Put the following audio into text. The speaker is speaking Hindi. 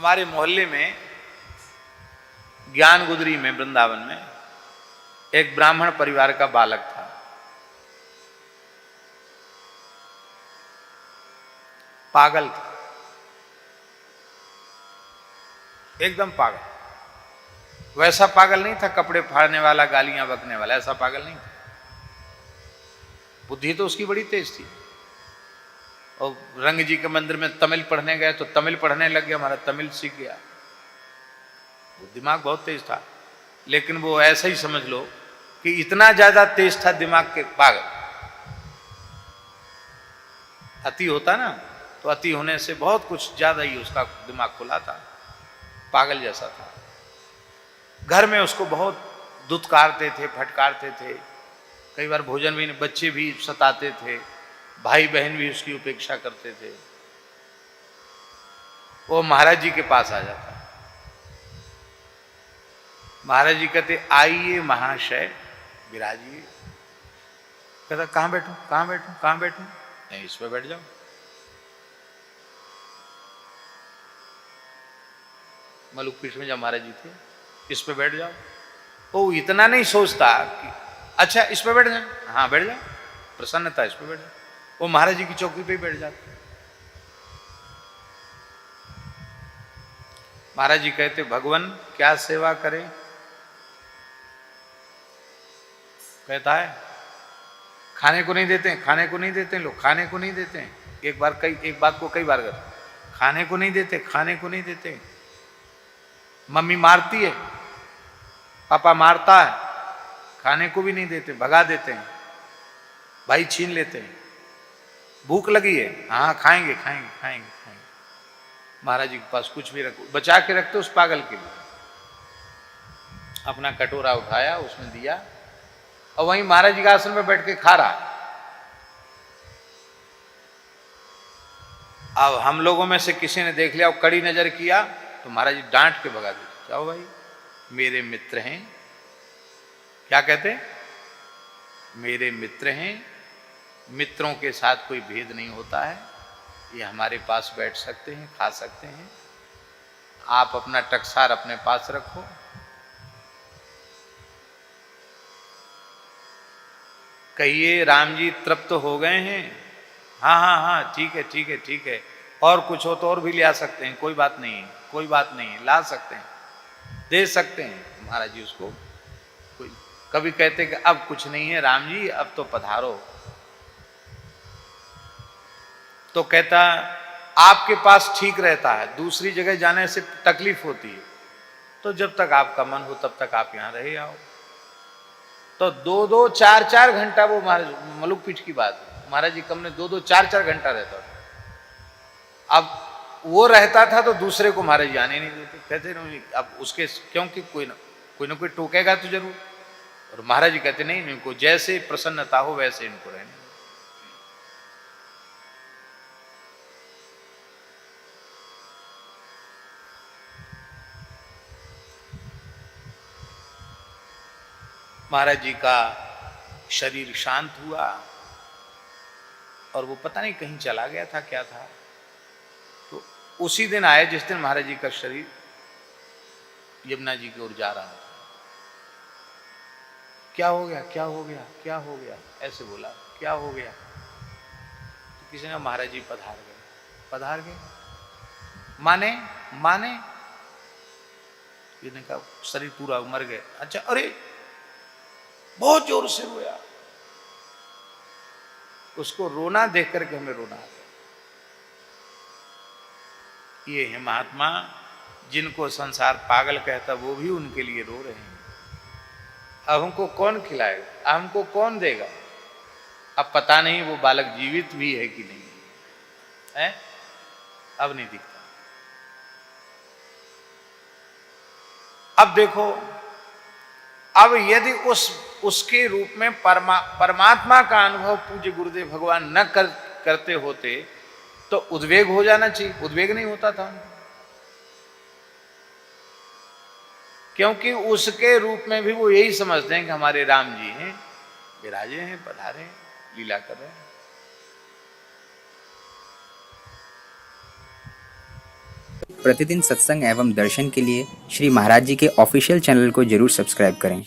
हमारे मोहल्ले में ज्ञान गुदरी में वृंदावन में एक ब्राह्मण परिवार का बालक था। पागल था, एकदम पागल। वैसा पागल नहीं था कपड़े फाड़ने वाला, गालियां बकने वाला, ऐसा पागल नहीं था। बुद्धि तो उसकी बड़ी तेज थी। और रंग जी के मंदिर में तमिल पढ़ने गए तो तमिल पढ़ने लग गया, हमारा तमिल सीख गया। वो दिमाग बहुत तेज था, लेकिन वो ऐसा ही समझ लो कि इतना ज्यादा तेज था दिमाग के, पागल। अति होता ना, तो अति होने से बहुत कुछ ज्यादा ही उसका दिमाग खुला था, पागल जैसा था। घर में उसको बहुत दुत्कारते थे, फटकारते थे। कई बार भोजन भी, बच्चे भी सताते थे, भाई बहन भी उसकी उपेक्षा करते थे। वो महाराज जी के पास आ जाता। महाराज जी कहते आइए महाशय विराजिए। कहता कहां बैठूं, कहां बैठूं, कहां बैठूं? नहीं, इस पे बैठ जाओ। मलुक पीठ में जब महाराज जी थे, इस पे बैठ जाओ। वो इतना नहीं सोचता कि अच्छा इस पे बैठ जाए, हाँ बैठ जाओ, प्रसन्नता, इस पे बैठ जाओ। वो महाराज जी की चौकी पे ही बैठ जाते। महाराज जी कहते भगवान क्या सेवा करे? कहता है खाने को नहीं देते, खाने को नहीं देते लोग, खाने को नहीं देते। एक बात को कई बार करते, खाने को नहीं देते, खाने को नहीं देते। मम्मी मारती है, पापा मारता है, खाने को भी नहीं देते, भगा देते हैं, भाई छीन लेते हैं। भूख लगी है, हाँ खाएंगे खाएंगे खाएंगे खाएंगे। महाराज जी के पास कुछ भी रखो, बचा के रखते उस पागल के लिए। अपना कटोरा उठाया, उसमें दिया, और वहीं महाराज जी के आसन में बैठ के खा रहा। अब हम लोगों में से किसी ने देख लिया और कड़ी नजर किया तो महाराज जी डांट के भगा देते, जाओ भाई, मेरे मित्र हैं। क्या कहते? मेरे मित्र हैं, मित्रों के साथ कोई भेद नहीं होता है, ये हमारे पास बैठ सकते हैं, खा सकते हैं, आप अपना टकसार अपने पास रखो। कहिए राम जी तृप्त हो गए हैं? हाँ हाँ हाँ, ठीक है ठीक है ठीक है, और कुछ हो तो और भी ले आ सकते हैं, कोई बात नहीं है, कोई बात नहीं है, ला सकते हैं, दे सकते हैं। महाराज जी उसको कोई कभी कहते कि अब कुछ नहीं है राम जी, अब तो पधारो, तो कहता आपके पास ठीक रहता है, दूसरी जगह जाने से तकलीफ होती है, तो जब तक आपका मन हो तब तक आप यहां रहे आओ। तो 2-2 4-4 घंटा, वो महाराज मलुक पीठ की बात है, महाराज जी कम ने 2-2 4-4 घंटा रहता था। अब वो रहता था तो दूसरे को महाराज जी आने नहीं देते, कहते नहीं, अब उसके क्योंकि कोई ना कोई टोकेगा तो जरूर। और महाराज जी कहते नहीं, इनको जैसे प्रसन्नता हो वैसे इनको रहने। महाराज जी का शरीर शांत हुआ और वो पता नहीं कहीं चला गया था, क्या था। तो उसी दिन आए जिस दिन महाराज जी का शरीर यमुना जी की ओर जा रहा था। क्या हो गया, क्या हो गया, क्या हो गया, ऐसे बोला, क्या हो गया? तो किसी ने महाराज जी पधार गए, पधार गए माने माने, कहा शरीर पूरा मर गए। अच्छा, अरे बहुत जोर से रोया। उसको रोना देख करके हमें रोना आ गया। ये है महात्मा, जिनको संसार पागल कहता, वो भी उनके लिए रो रहे हैं। अब हमको कौन खिलाएगा, हमको कौन देगा? अब पता नहीं वो बालक जीवित भी है कि नहीं है, अब नहीं दिखता। अब देखो, अब यदि उसके रूप में परमात्मा का अनुभव पूज्य गुरुदेव भगवान न करते होते तो उद्वेग हो जाना चाहिए, उद्वेग नहीं होता था। क्योंकि उसके रूप में भी वो यही समझते हैं कि हमारे राम जी हैं, विराजे हैं, पधारे हैं, लीला कर रहे हैं। प्रतिदिन सत्संग एवं दर्शन के लिए श्री महाराज जी के ऑफिशियल चैनल को जरूर सब्सक्राइब करें।